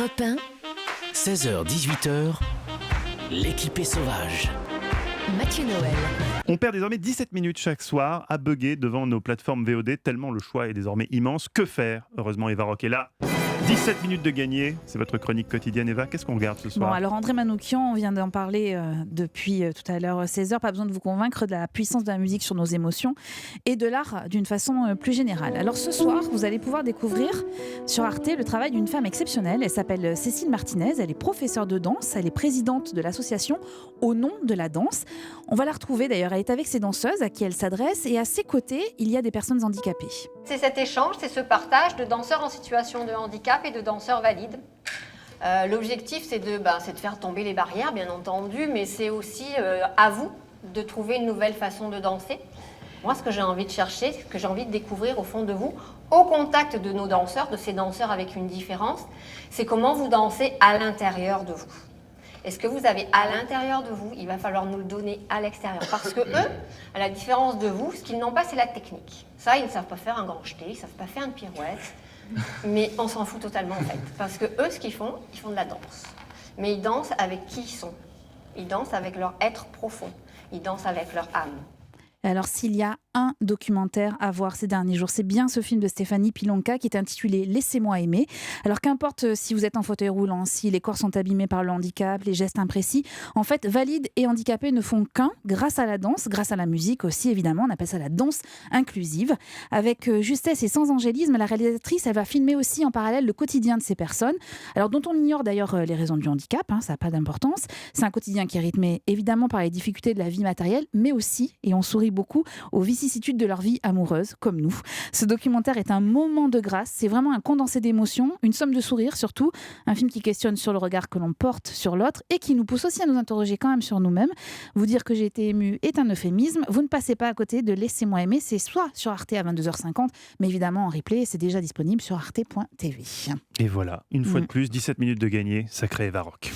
Europe 1, 16h-18h, l'équipe est sauvage. Mathieu Noël. On perd désormais 17 minutes chaque soir à bugger devant nos plateformes VOD, tellement le choix est désormais immense. Que faire ? Heureusement, Eva Rock est là. 17 minutes de gagner, c'est votre chronique quotidienne. Eva, qu'est-ce qu'on regarde ce soir ? Bon, alors André Manoukian, on vient d'en parler depuis tout à l'heure 16h, pas besoin de vous convaincre de la puissance de la musique sur nos émotions et de l'art d'une façon plus générale. Alors ce soir, vous allez pouvoir découvrir sur Arte le travail d'une femme exceptionnelle. Elle s'appelle Cécile Martinez, elle est professeure de danse, elle est présidente de l'association Au nom de la danse. On va la retrouver d'ailleurs, elle est avec ses danseuses à qui elle s'adresse et à ses côtés, il y a des personnes handicapées. C'est cet échange, c'est ce partage de danseurs en situation de handicap et de danseurs valides. L'objectif, c'est de faire tomber les barrières, bien entendu, mais c'est aussi à vous de trouver une nouvelle façon de danser. Moi, ce que j'ai envie de chercher, ce que j'ai envie de découvrir au fond de vous, au contact de nos danseurs, de ces danseurs avec une différence, c'est comment vous dansez à l'intérieur de vous. Et ce que vous avez à l'intérieur de vous, il va falloir nous le donner à l'extérieur. Parce que eux, à la différence de vous, ce qu'ils n'ont pas, c'est la technique. Ça, ils ne savent pas faire un grand jeté, ils ne savent pas faire une pirouette. Mais on s'en fout totalement, en fait. Parce que eux, ce qu'ils font de la danse. Mais ils dansent avec qui ils sont. Ils dansent avec leur être profond. Ils dansent avec leur âme. Alors s'il y a un documentaire à voir ces derniers jours, c'est bien ce film de Stéphanie Pilonka qui est intitulé « Laissez-moi aimer ». Alors qu'importe si vous êtes en fauteuil roulant, si les corps sont abîmés par le handicap, les gestes imprécis, en fait, valides et handicapés ne font qu'un grâce à la danse, grâce à la musique aussi évidemment, on appelle ça la danse inclusive. Avec justesse et sans angélisme, la réalisatrice, elle va filmer aussi en parallèle le quotidien de ces personnes, alors dont on ignore d'ailleurs les raisons du handicap, ça n'a pas d'importance. C'est un quotidien qui est rythmé évidemment par les difficultés de la vie matérielle, mais aussi, et on sourit beaucoup, aux vicissitudes de leur vie amoureuse, comme nous. Ce documentaire est un moment de grâce, c'est vraiment un condensé d'émotions, une somme de sourires surtout, un film qui questionne sur le regard que l'on porte sur l'autre et qui nous pousse aussi à nous interroger quand même sur nous-mêmes. Vous dire que j'ai été émue est un euphémisme, vous ne passez pas à côté de Laissez-moi aimer, c'est soit sur Arte à 22h50, mais évidemment en replay, c'est déjà disponible sur arte.tv. Et voilà, une fois de plus, 17 minutes de gagner, sacré Eva Rock.